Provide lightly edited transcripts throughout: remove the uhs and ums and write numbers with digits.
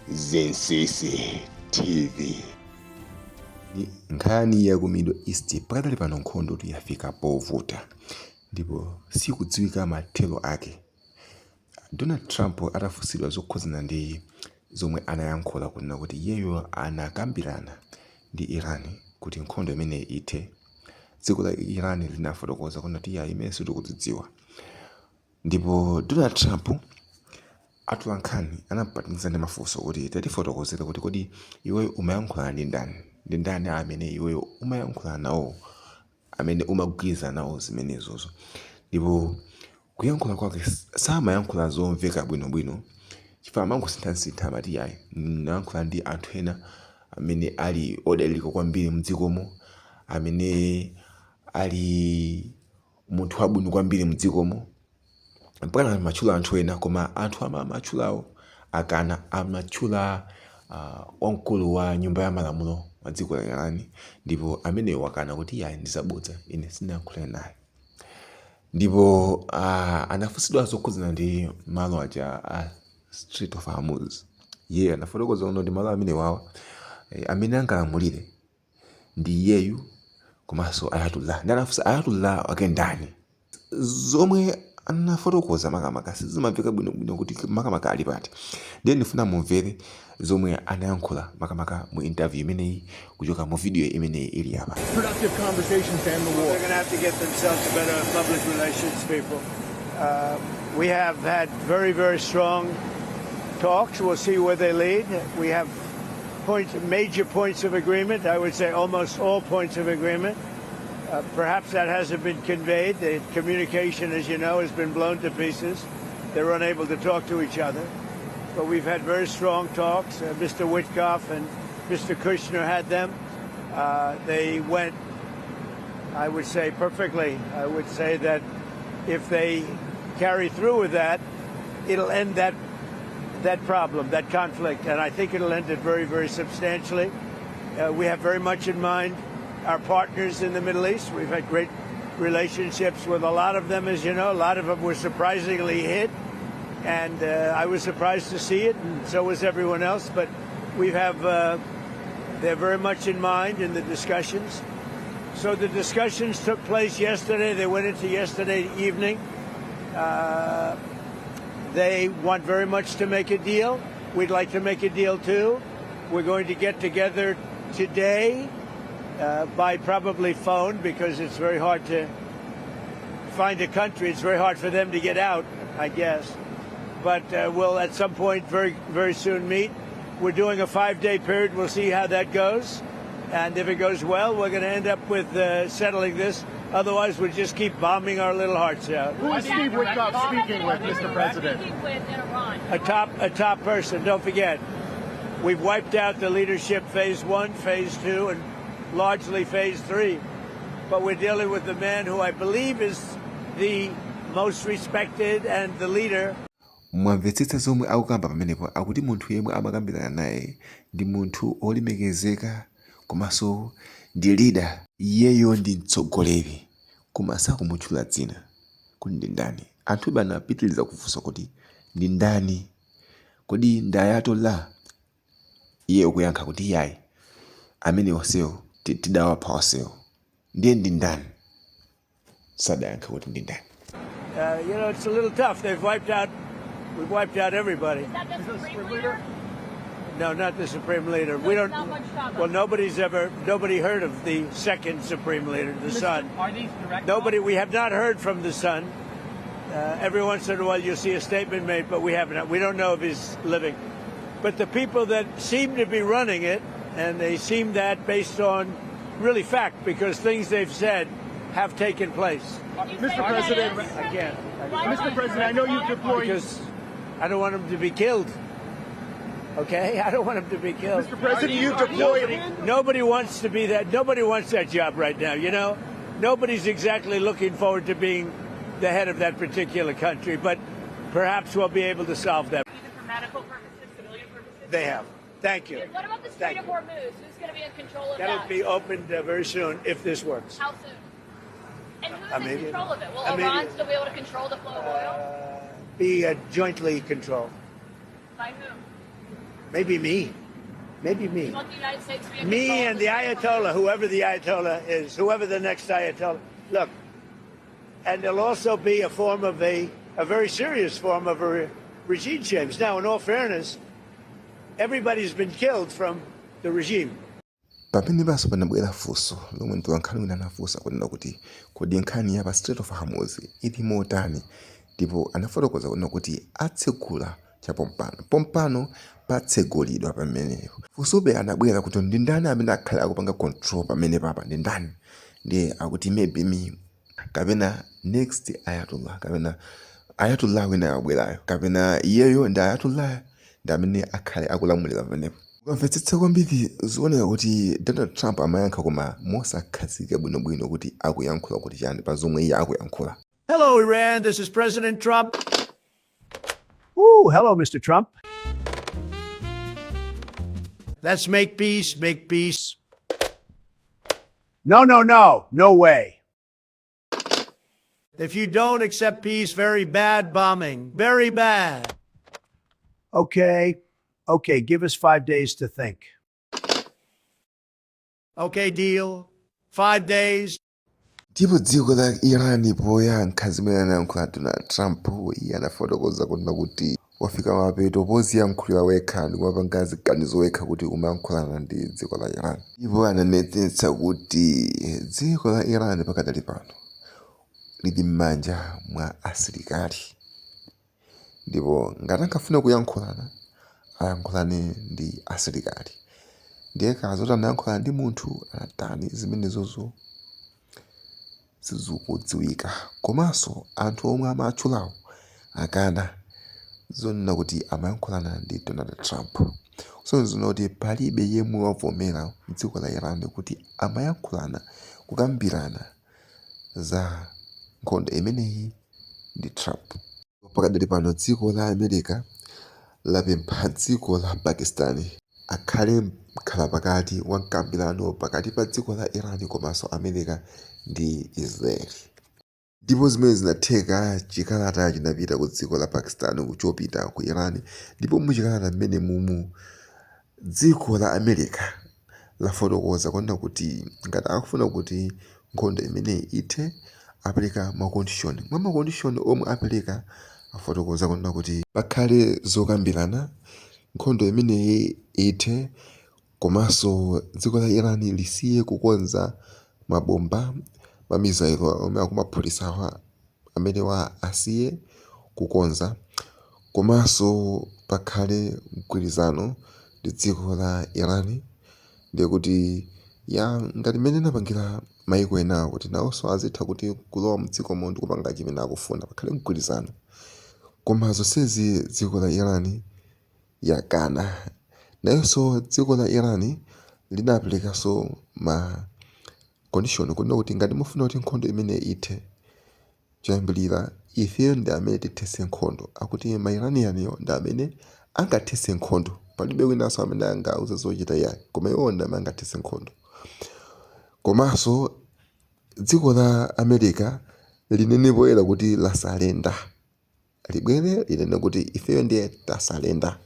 Zensisi TV. Ni nkhani ya ku Middle East pakadali pano nkhondo yafika povuta ndipo sikudziwika mathelo ake. Donald Trump atafunsidwa zokhuzana ndi zomwe anayankhula kunena kuti iyeyo anakambirana ndi Iran kuti nkhondo imene ithe, dziko la Iran linafotokoza kuti iya imene sitikudziwa. Ndipo Donald Trump atula nkhani anapataniza ndi mafunso kuti tatifotokozera kuti kodi iweyo umayankhula ndi ndani? Ndi ndani amene iweyo umayankhula nawo, amene umagwirizana nawo zimenezozo? Ndipo kuyankhula kwake samayankhula zomveka bwinobwino, chifukwa amangosintha amati yayi nayankhula ndi anthu ena amene ali odalirika kwambiri mdzikomo, amene ali munthu wabwino kwambiri mdzikomo. Mpaka amatchula anthu ena, koma anthu amatchulawo akana amatchula wamkulu wa nyumba ya malamulo wa dziko la Iran, ndipo amene wakana kuti yayi ndizabodza, ine sinayankhula naye. Ndipo anafunsidwa zokhuzana ndi malo aja strait of Hormuz. Iye anafotokoza kuti malo amene wawa amene angalamulire ndi iyeyu komanso Ayatollah. Ndi anafunsa Ayatollah wake ndani? Zomwe anafotokoza makamaka sizimamveka bwinobwino kuti makamaka ali pati. Ndiye ndifuna mumvere zomwe anayankhula makamaka mu interview imeneyi kuchoka mu video imeneyi ili apa. Productive conversations to end the war. They're going to have to get themselves better public relations people. We have had very, very strong talks. We'll see where they lead. We have major points of agreement. I would say almost all points of agreement. Perhaps that hasn't been conveyed. The communication, as you know, has been blown to pieces. They're unable to talk to each other. But we've had very strong talks. Mr. Witkoff and Mr. Kushner had them. They went, I would say, perfectly. I would say that if they carry through with that, it'll end that problem, that conflict. And I think it'll end it very, very substantially. We have very much in mind our partners in the Middle East. We've had great relationships with a lot of them, as you know. A lot of them were surprisingly hit, and I was surprised to see it, and so was everyone else. But we have, they're very much in mind in the discussions. So the discussions took place yesterday. They went into yesterday evening. They want very much to make a deal. We'd like to make a deal too. We're going to get together today by probably phone, because it's very hard to find a country. It's very hard for them to get out, I guess. But we'll at some point very, very soon meet. We're doing a 5-day period. We'll see how that goes. And if it goes well, we're going to end up with settling this. Otherwise, we'll just keep bombing our little hearts out. Who is Steve Witkoff speaking with, Mr. President? Speaking with in Iran. A top person. Don't forget, we've wiped out the leadership phase 1, phase 2, and largely phase 3. But we're dealing with the man who I believe is the most respected and the leader. Mwamvetsetsa zomwe akukamba pamenepo, akuti munthu yemwe amakambirana naye ndi munthu olemekezeka komanso ndi leader. Iyeyo ndi mtsogoleri, koma sakumutchula dzina kuti ndi ndani. Anthu anapitiriza kufunsa kuti ndi ndani, kodi ndi Ayatollah? Iye ukuyankha kuti yayi amene onsewo tidawapha onsewo. Ndiye ndi ndani? Sadayankha kuti ndi ndani. You know, it's a little tough. We've wiped out everybody. Is that the Supreme Leader? No, not the Supreme Leader. We don't. Not much talk. Well, nobody heard of the second Supreme Leader, the son. Are these direct? Nobody. We have not heard from the son. Every once in a while, you'll see a statement made, but we haven't. We don't know if he's living. But the people that seem to be running it, and they seem that based on really fact, because things they've said have taken place. Mr. President, Again, Mr. President, I know you've deployed. because I don't want him to be killed. Okay, I don't want him to be killed. Mr. President, you've deployed. Nobody wants to be that. Nobody wants that job right now. You know, nobody's exactly looking forward to being the head of that particular country. But perhaps we'll be able to solve that. Either for medical purposes, civilian purposes? They have. Thank you. What about the Strait of Hormuz? Who's going to be in control of That'll that? be opened very soon if this works. How soon? And who's in Immediately. control of it? Will Immediately. Iran still be able to control the flow of oil? Be jointly controlled. By whom? Maybe me. Maybe You me. want the United States to be in Me control and of the Strait of Ayatollah, Hormuz? whoever the Ayatollah is, whoever the next Ayatollah. Look, and there'll also be a form of a very serious form of a regime change. Now, in all fairness, everybody's been killed from the regime. pamene baso panabwera funso lomwe mtolankhani wina anafunsa kunena kuti kodi nkhani ya pa strait of Hormuz ili motani, ndipo anafotokoza kunena kuti atsegula pompano patsegulidwa pamenepo. Funsobe anabwera kuti ndi ndani amene akhale akupanga control pamene papa ndi ndani, ndiye akuti maybe me kapena next Ayatollah kapena Ayatollah wina abwerayo kapena iyeyo ndi Ayatollah ndi amene akhale akulamulira pamenepo. Ukamvetsetsa kwambiri zioneka kuti Donald Trump amayankha koma mosakhazika bwinobwino kuti akuyankhula kuti chani pa zomwe iye akuyankhula. Hello, Iran. This is President Trump. Ooh, hello, Mr. Trump. Let's make peace, make peace. No, no, no. No way. If you don't accept peace, very bad bombing. Very bad. Okay. Okay, give us 5 days to think. Okay, deal. 5 days. Ndipo dziko la Iran poyankha zimene anayankhula Donald Trump, iye anafotokoza kunena kuti wafika mapeto poziyankhulira wekha ndi kumapanga ziganizo wekha kuti umayankhulana ndi dziko la Iran. Ndipo ananetsetsa kuti dziko la Iran pakadali pano lili m'manja mwa asilikali, ndipo ngati ankafuna kuyankhulana ayankhulane ndi asilikali. Ndiye kazoti anayankhulana ndi munthu anatani zimenezozo sizikudziwika, komanso anthu omwe amatchulawo akana zonena kuti amayankhulana ndi Donald Trump. Sonzina kuti palibe yemwe wavomera mdziko la Iran kuti amayankhulana kukambirana za nkhondo imeneyi ndi Trump. Pakadali pano dziko la America lapempha dziko la Pakistan akhale mkhalapakati wa mkambirano pakati pa dziko la Iran komanso America ndi Israeli. Ndipo zimene zinatheka chikalata chinapita ku dziko la Pakistan kuchopita ku Iran, ndipo muchikalata mmene mumu dziko la America lafotokoza kunena kuti ngati akufuna kuti nkhondo imeneyi ithe apereka makondishoni. Mwa makondishoni omwe apereka afotokoza kunena kuti pakhale zokambirana nkhondo imeneyi ithe, komanso dziko la Iran lisiye kukonza mabomba mamizailo omwe akumaphulitsa amene asiye kukonza, komanso pakhale mgwirizano ndi dziko la Iran. Ndiye kuti ngati mmene napangira maiko enawo kuti nawonso azitha kuti kulowa mdziko ndi kupanga chimene akufuna, pakhale mgwirizano. Koma zonsezi dziko la Iran yakana. Nayonso dziko la Iran linaperekanso ma condition kunena kuti ngati mufuna kuti nkhondo imene ithe, choyambirira ifeyo ndi amene tithese nkhondo. Akuti ma Iranianiyo ndi amene angathese nkhondo, palibe winanso amene angauze zochita yake, koma iwo ndi amene angathese nkhondo. Komanso dziko la America linene poyera kuti lasalenda, libwere linene kuti ifeyo ndiye tasalenda.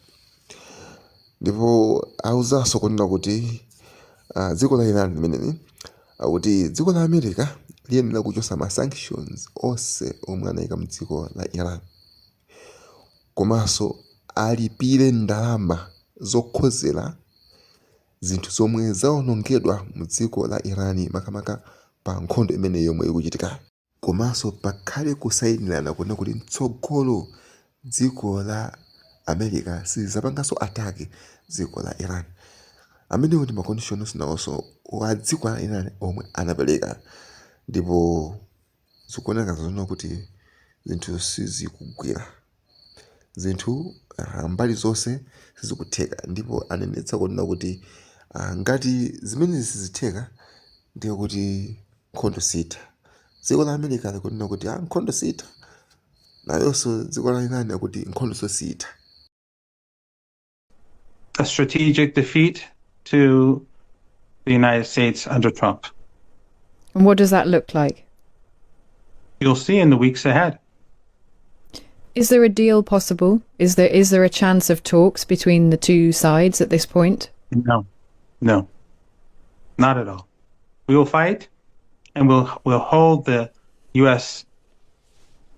Ndipo auzanso kunena kuti dziko la Iran limeneli akuti dziko la America liyenera kuchosa ma sanctions onse omwe anayika mdziko la Iran, komanso alipire ndalama zokhozera zinthu zomwe zawonongedwa mdziko la Iran makamaka pa nkhondo imene yomwe ikuchitika. Komanso pakhale kusayinirana kunena kuti mtsogolo dziko la America sizapanganso atake dziko la Iran. Amene kuti makondishoni nawonso wa dziko la Iran omwe anapereka, ndipo zikuoneka zona kuti zinthu sizikugwira, zinthu mbali zonse sizikutheka. Ndipo anenetsa kunena kuti ngati zimene sizitheka ndiye kuti nkhondo sitha. Dziko la America likunena kuti nkhondo sitha, nayonso dziko la Iran akuti nkhondo sitha. A strategic defeat to the United States under Trump. And what does that look like? You'll see in the weeks ahead. Is there a deal possible? Is there a chance of talks between the two sides at this point? No, not at all. We will fight, and we'll hold the U.S.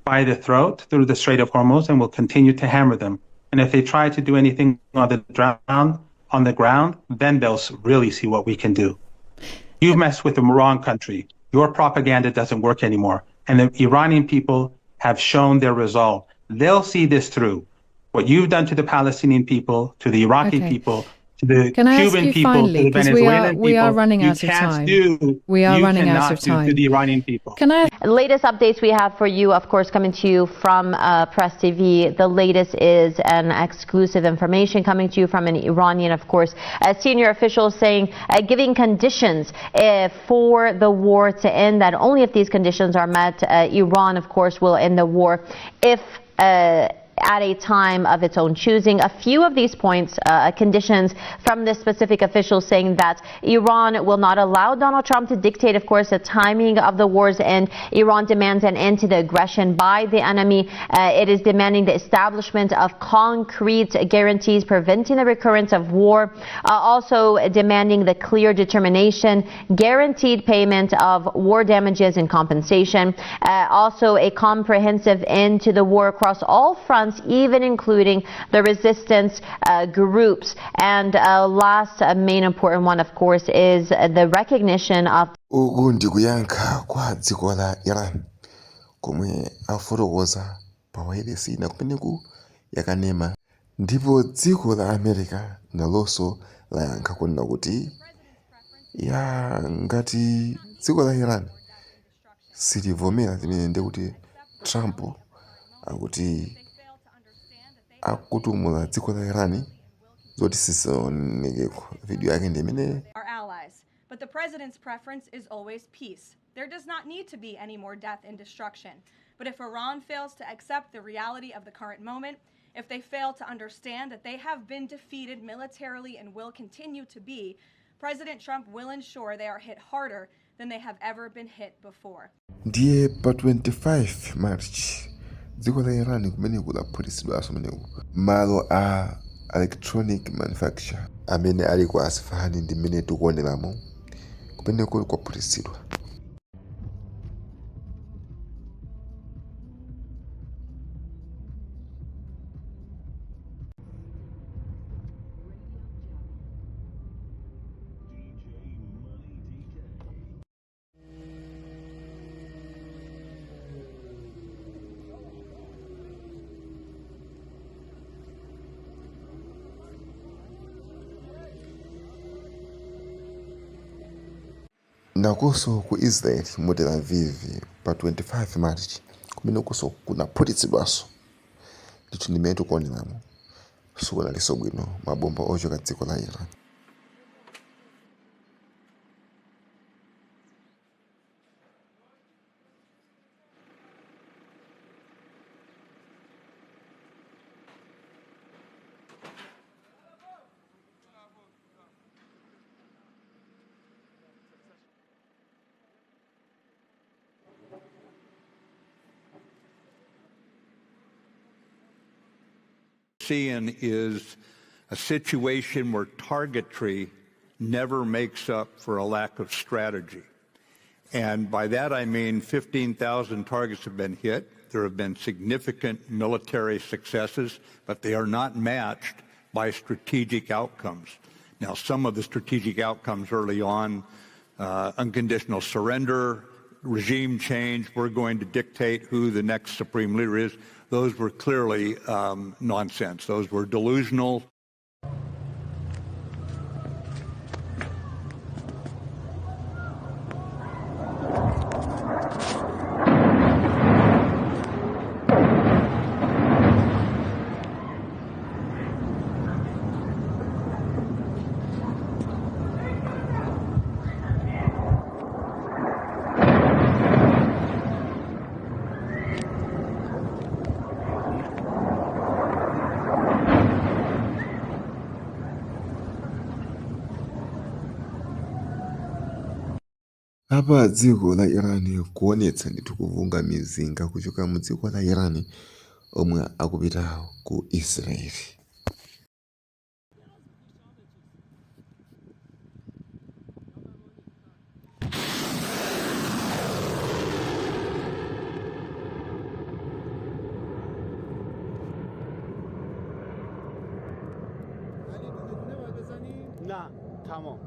by the throat through the Strait of Hormuz, and we'll continue to hammer them. And if they try to do anything on the ground, then they'll really see what we can do. You've messed with the wrong country. Your propaganda doesn't work anymore. And the Iranian people have shown their resolve. They'll see this through. What you've done to the Palestinian people, to the Iraqi people, to the Cuban people, to the Venezuelan people, we are running out of time. We are running out of time. To the Iranian people. Latest updates we have for you, of course, coming to you from Press TV. The latest is an exclusive information coming to you from an Iranian, of course, a senior official saying, giving conditions for the war to end, that only if these conditions are met, Iran, of course, will end the war. If at a time of its own choosing. A few of these points, conditions from this specific official, saying that Iran will not allow Donald Trump to dictate, of course, the timing of the war's end. Iran demands an end to the aggression by the enemy. It is demanding the establishment of concrete guarantees preventing the recurrence of war. Also demanding the clear determination, guaranteed payment of war damages and compensation. Also a comprehensive end to the war across all fronts, even including the resistance groups. And last main important one, of course, is the recognition of uku ndikuyankha kwa dziko la Iran komwe afotokoza pawailesi ina kumeneku yakanema, ndipo dziko la America nalonso layankha kunena kuti ngati dziko la Iran silivomera zimene ndikuti Trump akuti akutumula dziko la Iran zoti sisaonekeko. Video yake ndi imene. Our allies, but the president's preference is always peace. There does not need to be any more death and destruction. But if Iran fails to accept the reality of the current moment, if they fail to understand that they have been defeated militarily and will continue to be, President Trump will ensure they are hit harder than they have ever been hit before. Ndiye pa 25 March dziko la Iran kumene kulaphatisidwa ameneku malo a electronic manufacture amene ali ku Asfahani ndi mmene tikuoneramo kumene kuli kwaphatisidwa. Nakonso ku Israel mu Tel Aviv pa 25 March kumene kuso kunaphatisidwanso ndithu ndimene tikuoneramo sikunaliso bwino mabomba ochoka dziko la Iran. Seeing is a situation where targetry never makes up for a lack of strategy. And by that I mean 15,000 targets have been hit. There have been significant military successes, but they are not matched by strategic outcomes. Now, some of the strategic outcomes early on, unconditional surrender, regime change, we're going to dictate who the next supreme leader is. Those were clearly nonsense. Those were delusional. Apa dziko la Iran kuonetsa ndithu kuvunga mizinga kuchoka mu dziko la Iran omwe akupita ku Israeli. نه تمام.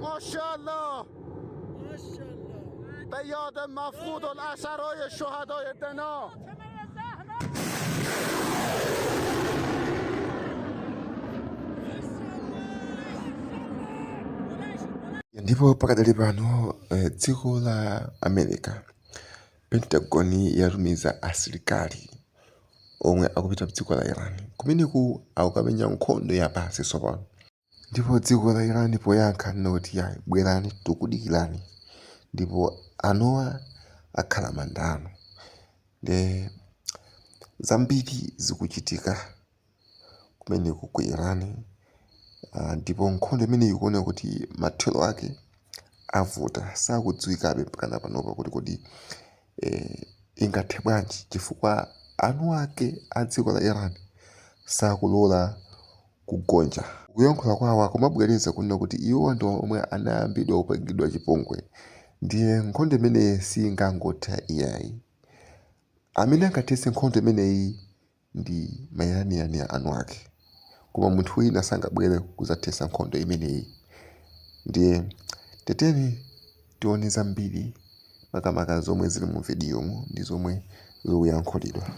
ماشاءالله به یاد مفقود الاسرای شهدای دنا. Ndipo pakadali pano dziko la America, Pentagon yatumiza asilikali omwe akupita mdziko la Iran kumeneku akukamenya nkhondo yapasi tsopano. Ndipo dziko la Iran poyankha noti yayi bwerani tikudikirani, ndipo anowa akhala mandano. Zambiri zikuchitika kumeneku ku Iran, ndipo nkhondo imene ikuona kuti mathelo ake avuta sakudziwikabe pakana panopa kuti kodi ingathe bwanji, chifukwa anu ake a dziko la Iran sakulola kugonja. Kuyankhula kwawo kumabwereza kunena kuti iwo ndi omwe anayambidwa kupangidwa chipongwe, ndiye nkhondo imeneyi singangotha iyayi. Amene angathetse nkhondo imeneyi ndi Mairanian anu ake, koma munthu wina sangabwere kudzathetsa nkhondo imeneyi. Ndiye teteni tione zambiri makamaka zomwe zili mu videomu ndi zomwe zikuyankhulidwa.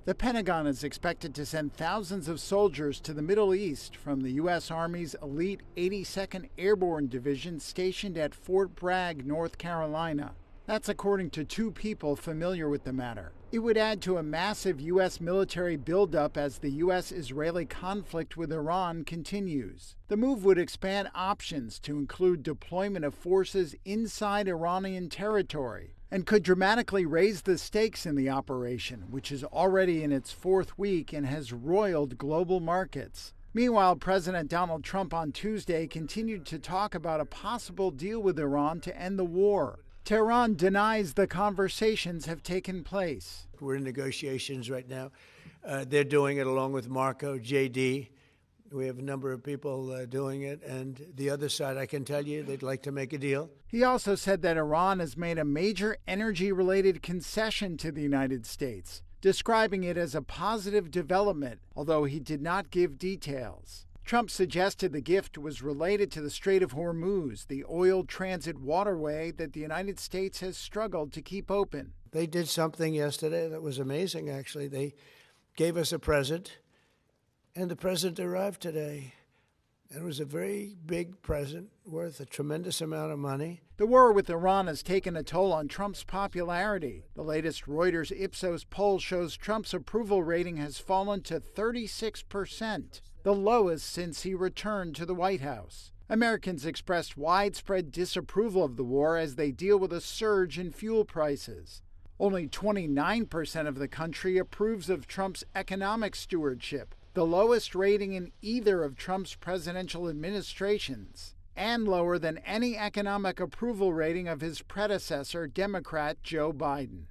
The Pentagon is expected to send thousands of soldiers to the Middle East from the U.S. Army's elite 82nd Airborne Division stationed at Fort Bragg, North Carolina. That's according to two people familiar with the matter. It would add to a massive U.S. military buildup as the U.S.-Israeli conflict with Iran continues. The move would expand options to include deployment of forces inside Iranian territory and could dramatically raise the stakes in the operation, which is already in its fourth week and has roiled global markets. Meanwhile, President Donald Trump on Tuesday continued to talk about a possible deal with Iran to end the war. Tehran denies the conversations have taken place. We're in negotiations right now. They're doing it along with Marco, JD. We have a number of people doing it. And the other side, I can tell you, they'd like to make a deal. He also said that Iran has made a major energy-related concession to the United States, describing it as a positive development, although he did not give details. Trump suggested the gift was related to the Strait of Hormuz, the oil transit waterway that the United States has struggled to keep open. They did something yesterday that was amazing, actually. They gave us a present, and the present arrived today. It was a very big present worth a tremendous amount of money. The war with Iran has taken a toll on Trump's popularity. The latest Reuters Ipsos poll shows Trump's approval rating has fallen to 36%, the lowest since he returned to the White House. Americans expressed widespread disapproval of the war as they deal with a surge in fuel prices. Only 29% of the country approves of Trump's economic stewardship, the lowest rating in either of Trump's presidential administrations, and lower than any economic approval rating of his predecessor, Democrat Joe Biden.